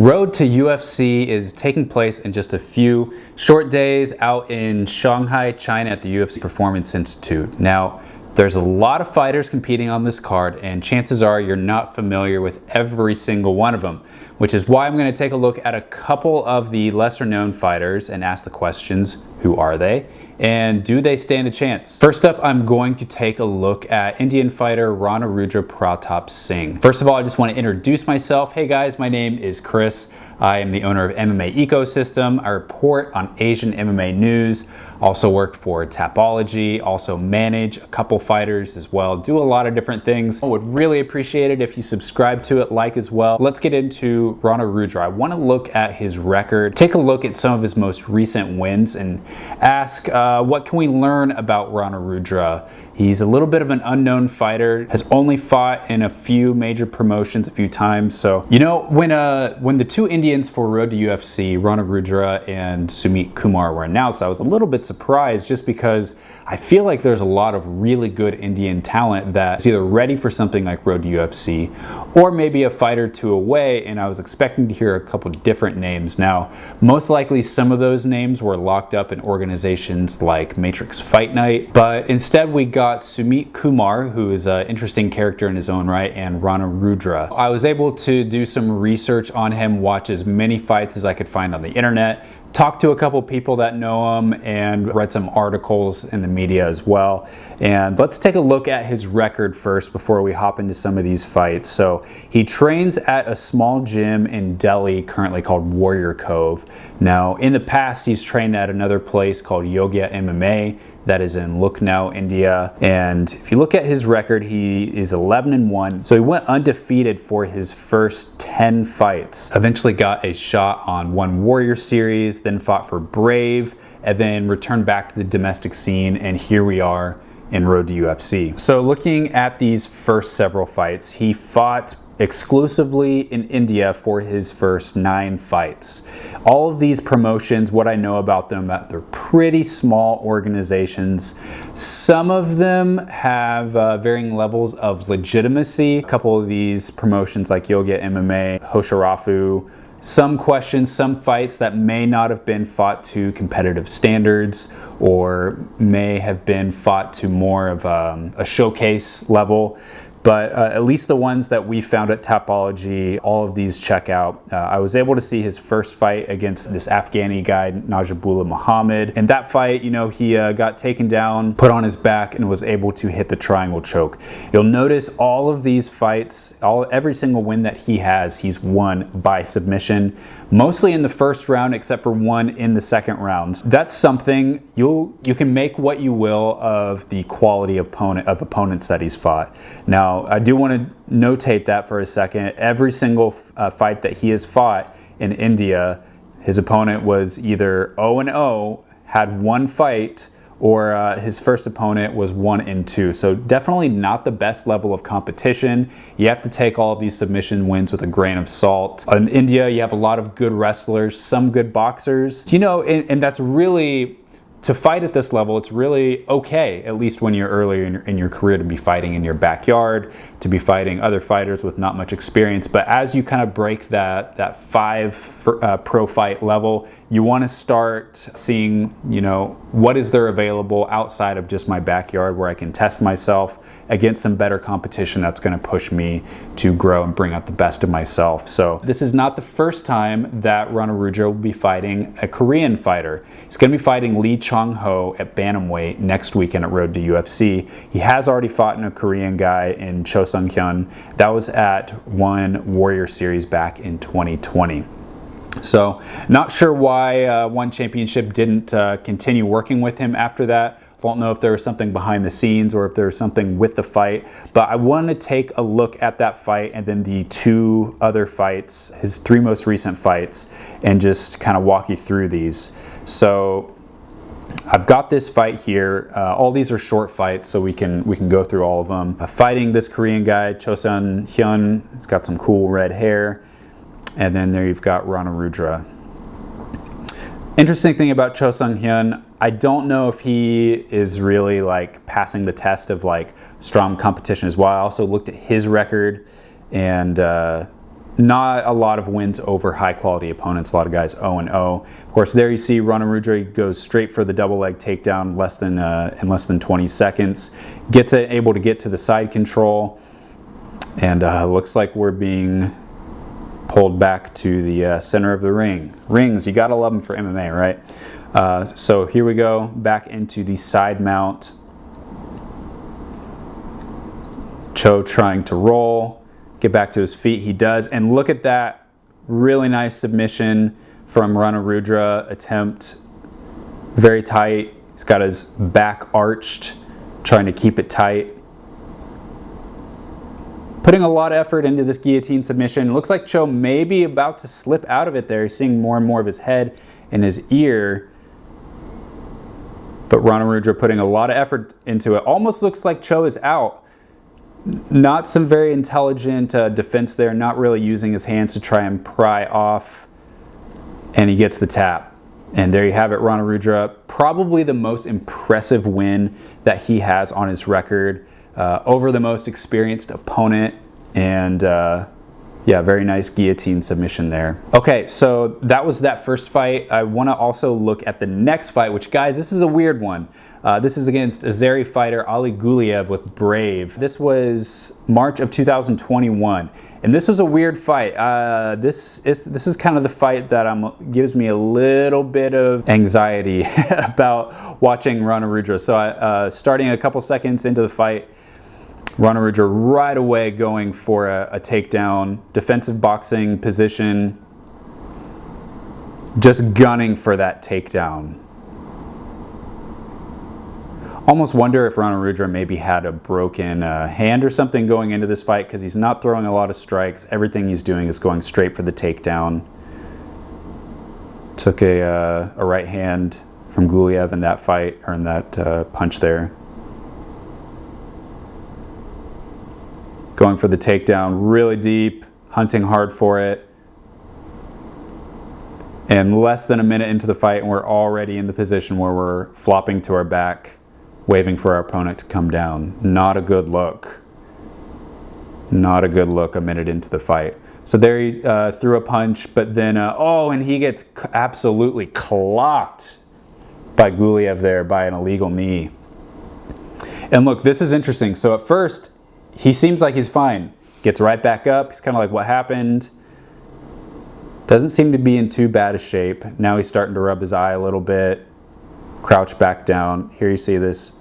Road to UFC is taking place in just a few short days out in Shanghai, China at the UFC Performance Institute. Now, there's a lot of fighters competing on this card, and chances are you're not familiar with every single one of them, which is why I'm going to take a look at a couple of the lesser known fighters and ask the questions: who are they? And do they stand a chance? First up, I'm going to take a look at Indian fighter Rana Rudra Pratap Singh. First of all, I just want to introduce myself. Hey guys, my name is Chris. I am the owner of MMA Ecosystem. I report on Asian MMA news, also work for Tapology, also manage a couple fighters as well, do a lot of different things. I would really appreciate it if you subscribe to it, like as well. Let's get into Rana Rudra. I want to look at his record, take a look at some of his most recent wins, and ask what can we learn about Rana Rudra. He's a little bit of an unknown fighter, has only fought in a few major promotions a few times. So, you know, when the two Indians for Road to UFC, Rana Rudra and Sumit Kumar, were announced, I was a little bit surprised just because I feel like there's a lot of really good Indian talent that's either ready for something like Road to UFC or maybe a fight or two away, and I was expecting to hear a couple different names. Now, most likely some of those names were locked up in organizations like Matrix Fight Night, but instead we got Sumit Kumar, who is an interesting character in his own right, and Rana Rudra. I was able to do some research on him, watch as many fights as I could find on the internet, talked to a couple people that know him, and read some articles in the media as well. And let's take a look at his record first before we hop into some of these fights. So he trains at a small gym in Delhi currently called Warrior Cove. Now, in the past, he's trained at another place called Indian MMA that is in Lucknow, India. And if you look at his record, he is 11-1. So he went undefeated for his first 10 fights. Eventually got a shot on one Warrior Series, then fought for Brave, and then returned back to the domestic scene. And here we are in Road to UFC. So looking at these first several fights, he fought exclusively in India for his first 9 fights. All of these promotions, what I know about them, that they're pretty small organizations. Some of them have varying levels of legitimacy. A couple of these promotions like Indian MMA, Hoshirafu, some questions, some fights that may not have been fought to competitive standards or may have been fought to more of a showcase level. But at least the ones that we found at Tapology, all of these check out. I was able to see his first fight against this Afghani guy, Najibullah Muhammad. And that fight, you know, he got taken down, put on his back, and was able to hit the triangle choke. You'll notice all of these fights, every single win that he has, he's won by submission, mostly in the first round, except for one in the second round. That's something you can make what you will of the quality of opponents that he's fought. Now, I do want to notate that for a second. Every single fight that he has fought in India, his opponent was either 0-0, had one fight, or his first opponent was 1-2. So definitely not the best level of competition. You have to take all of these submission wins with a grain of salt. In India, you have a lot of good wrestlers, some good boxers. You know, and that's really, to fight at this level, it's really okay, at least when you're earlier in your career, to be fighting in your backyard, to be fighting other fighters with not much experience. But as you kind of break that 5 pro fight level, you want to start seeing, you know, what is there available outside of just my backyard where I can test myself against some better competition that's going to push me to grow and bring out the best of myself. So this is not the first time that Rana Rudra will be fighting a Korean fighter. He's going to be fighting Lee Chang-ho at bantamweight next weekend at Road to UFC. He has already fought in a Korean guy in Cho Sung-hyun. That was at one Warrior Series back in 2020. So not sure why One Championship didn't continue working with him after that. Don't know if there was something behind the scenes or if there was something with the fight, but I wanted to take a look at that fight and then the 2 other fights, his 3 most recent fights, and just kind of walk you through these. So I've got this fight here. All these are short fights, so we can go through all of them. Fighting this Korean guy, Cho Sung-hyun. He's got some cool red hair. And then there you've got Rana Rudra. Interesting thing about Cho Sung-hyun, I don't know if he is really like passing the test of like strong competition as well. I also looked at his record, and not a lot of wins over high quality opponents. A lot of guys 0-0. Of course, there you see Rana Rudra goes straight for the double leg takedown in less than 20 seconds. Gets it, able to get to the side control, and looks like we're being pulled back to the center of the ring. Rings, you gotta love them for MMA, right? So here we go, back into the side mount. Cho trying to roll, get back to his feet. He does, and look at that really nice submission from Rana Rudra. Attempt very tight. He's got his back arched, trying to keep it tight. Putting a lot of effort into this guillotine submission. Looks like Cho may be about to slip out of it there. He's seeing more and more of his head and his ear. But Rana Rudra putting a lot of effort into it. Almost looks like Cho is out. Not some very intelligent defense there, not really using his hands to try and pry off, and he gets the tap. And there you have it, Rana Rudra, probably the most impressive win that he has on his record over the most experienced opponent, and yeah, very nice guillotine submission there. Okay, so that was that first fight. I want to also look at the next fight, which, guys, this is a weird one. This is against Azeri fighter Ali Guliev with Brave. This was March of 2021, and this was a weird fight. This is kind of the fight that gives me a little bit of anxiety about watching Rana Rudra. So starting a couple seconds into the fight, Rana Rudra right away going for a takedown, defensive boxing position, just gunning for that takedown. Almost wonder if Rana Rudra maybe had a broken hand or something going into this fight, because he's not throwing a lot of strikes. Everything he's doing is going straight for the takedown. Took a right hand from Guliev in that fight, or in that punch there. Going for the takedown really deep, hunting hard for it. And less than a minute into the fight, and we're already in the position where we're flopping to our back, waiting for our opponent to come down. Not a good look. Not a good look a minute into the fight. So there he threw a punch, but then, oh, and he gets absolutely clocked by Guliev there by an illegal knee. And look, this is interesting. So at first, he seems like he's fine. Gets right back up. He's kind of like, what happened? Doesn't seem to be in too bad a shape. Now he's starting to rub his eye a little bit. Crouch back down. Here you see this.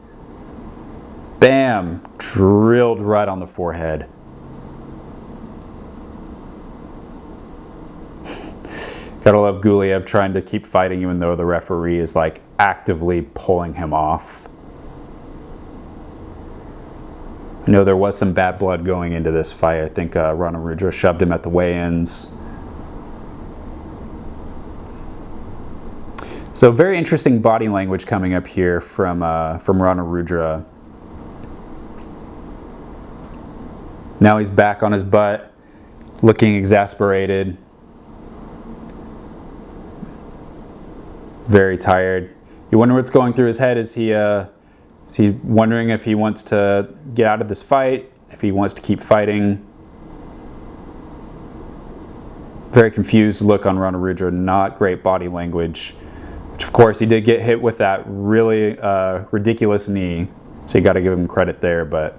Bam! Drilled right on the forehead. Gotta love Guliev trying to keep fighting even though the referee is like actively pulling him off. I know there was some bad blood going into this fight. I think Rana Rudra shoved him at the weigh-ins. So very interesting body language coming up here from Rana Rudra. Now he's back on his butt, looking exasperated. Very tired. You wonder what's going through his head. Is he wondering if he wants to get out of this fight, if he wants to keep fighting? Very confused look on Rana Rudra. Not great body language. Which, of course, he did get hit with that really ridiculous knee, so you got to give him credit there. But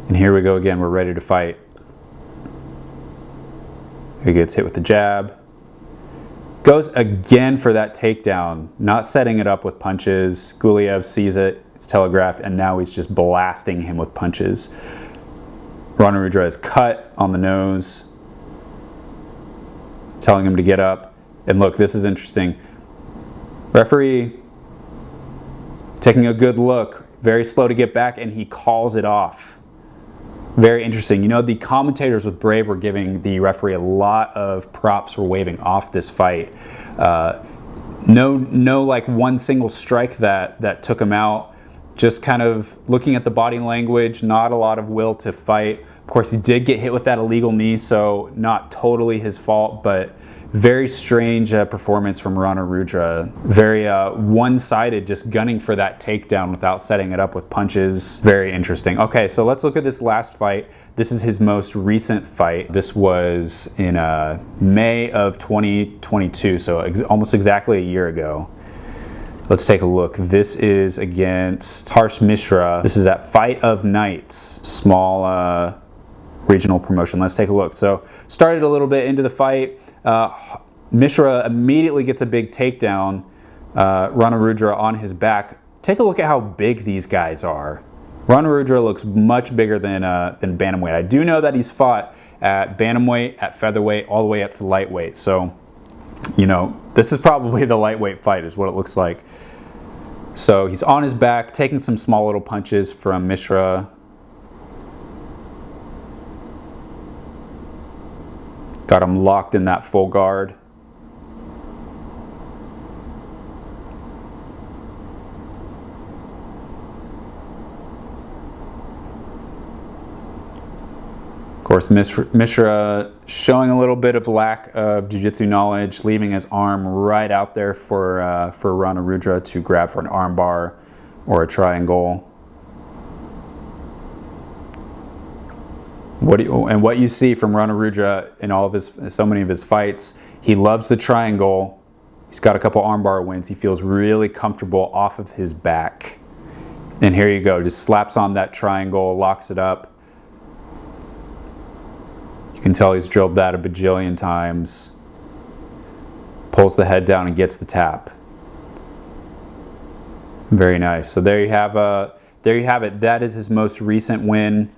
and here we go again. We're ready to fight. He gets hit with the jab. Goes again for that takedown, not setting it up with punches. Guliev sees it, it's telegraphed, and now he's just blasting him with punches. Rana Rudra is cut on the nose, telling him to get up. And look, this is interesting. Referee taking a good look, very slow to get back, and he calls it off. Very interesting. You know, the commentators with Brave were giving the referee a lot of props for waving off this fight. No like one single strike that took him out. Just kind of looking at the body language, not a lot of will to fight. Of course, he did get hit with that illegal knee, so not totally his fault, but Very strange performance from Rana Rudra. Very one-sided, just gunning for that takedown without setting it up with punches. Very interesting. Okay, so let's look at this last fight. This is his most recent fight. This was in May of 2022, so almost exactly a year ago. Let's take a look. This is against Harsh Mishra. This is at Fight of Nights, small regional promotion. Let's take a look. So started a little bit into the fight. Mishra immediately gets a big takedown. Rana Rudra on his back. Take a look at how big these guys are. Rana Rudra looks much bigger than bantamweight. I do know that he's fought at bantamweight, at featherweight, all the way up to lightweight. So, you know, this is probably the lightweight fight is what it looks like. So he's on his back, taking some small little punches from Mishra. Got him locked in that full guard. Of course, Mishra showing a little bit of lack of jiu-jitsu knowledge, leaving his arm right out there for Rana Rudra to grab for an arm bar or a triangle. What you see from Rana Rudra in so many of his fights, he loves the triangle. He's got a couple armbar wins. He feels really comfortable off of his back. And here you go, just slaps on that triangle, locks it up. You can tell he's drilled that a bajillion times. Pulls the head down and gets the tap. Very nice. So there you have it. That is his most recent win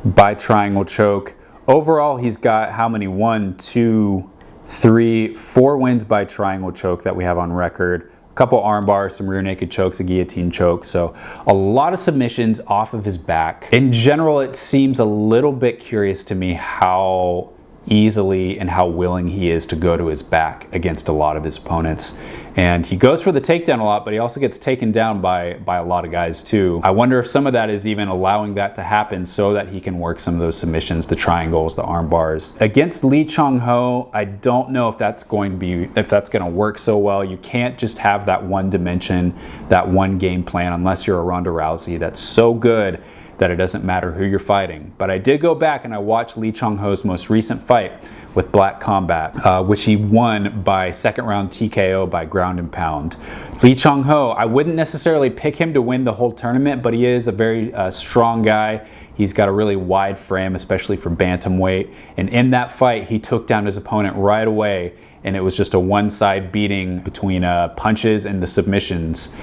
by triangle choke. Overall, he's got how many? 1, 2, 3, 4 wins by triangle choke that we have on record. A couple arm bars, some rear naked chokes, a guillotine choke. So a lot of submissions off of his back. In general, it seems a little bit curious to me how easily and how willing he is to go to his back against a lot of his opponents. And he goes for the takedown a lot, but he also gets taken down by a lot of guys too. I wonder if some of that is even allowing that to happen so that he can work some of those submissions, the triangles, the arm bars. Against Lee Chang-ho, I don't know if that's going to work so well. You can't just have that one dimension, that one game plan, unless you're a Ronda Rousey that's so good that it doesn't matter who you're fighting. But I did go back and I watched Lee Chang-ho's most recent fight with Black Combat, which he won by second round TKO by ground and pound. Lee Chang-ho, I wouldn't necessarily pick him to win the whole tournament, but he is a very strong guy. He's got a really wide frame, especially for bantamweight. And in that fight, he took down his opponent right away. And it was just a one-side beating between punches and the submissions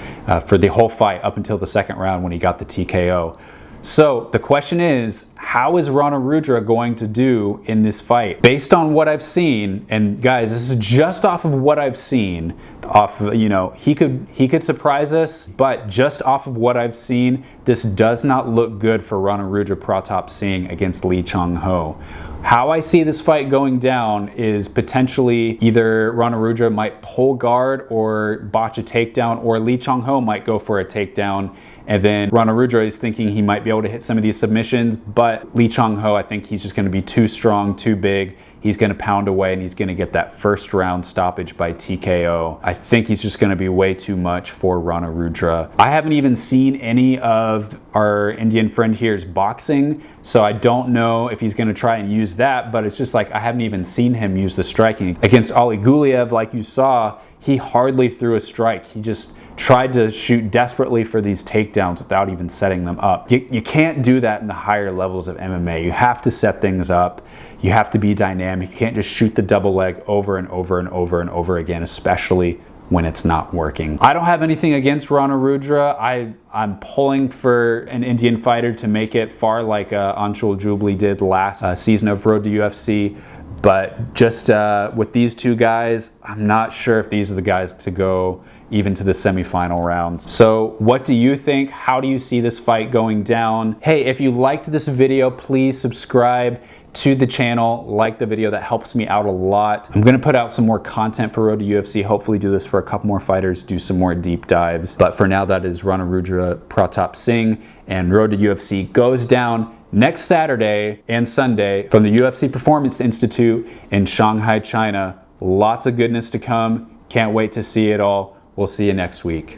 for the whole fight up until the second round when he got the TKO. So the question is, how is Rana Rudra going to do in this fight? Based on what I've seen, and guys, this is just off of what I've seen, he could surprise us, but just off of what I've seen, this does not look good for Rana Rudra Pratap Singh against Lee Chang-ho. How I see this fight going down is potentially either Rana Rudra might pull guard or botch a takedown, or Lee Chang-ho might go for a takedown. And then Rana Rudra is thinking he might be able to hit some of these submissions, but Lee Chang-ho, I think he's just going to be too strong, too big. He's going to pound away and he's going to get that first round stoppage by TKO. I think he's just going to be way too much for Rana Rudra. I haven't even seen any of our Indian friend here's boxing, so I don't know if he's going to try and use that, but it's just like I haven't even seen him use the striking. Against Ali Guliev, like you saw, he hardly threw a strike. He just tried to shoot desperately for these takedowns without even setting them up. You can't do that in the higher levels of MMA. You have to set things up. You have to be dynamic. You can't just shoot the double leg over and over and over and over again, especially when it's not working. I don't have anything against Rana Rudra. I'm pulling for an Indian fighter to make it far like Anshul Jubli did last season of Road to UFC. But just with these two guys, I'm not sure if these are the guys to go even to the semifinal rounds. So what do you think? How do you see this fight going down? Hey, if you liked this video, please subscribe to the channel, like the video. That helps me out a lot. I'm gonna put out some more content for Road to UFC, hopefully do this for a couple more fighters, do some more deep dives. But for now, that is Rana Rudra Pratap Singh, and Road to UFC goes down next Saturday and Sunday from the UFC Performance Institute in Shanghai, China. Lots of goodness to come. Can't wait to see it all. We'll see you next week.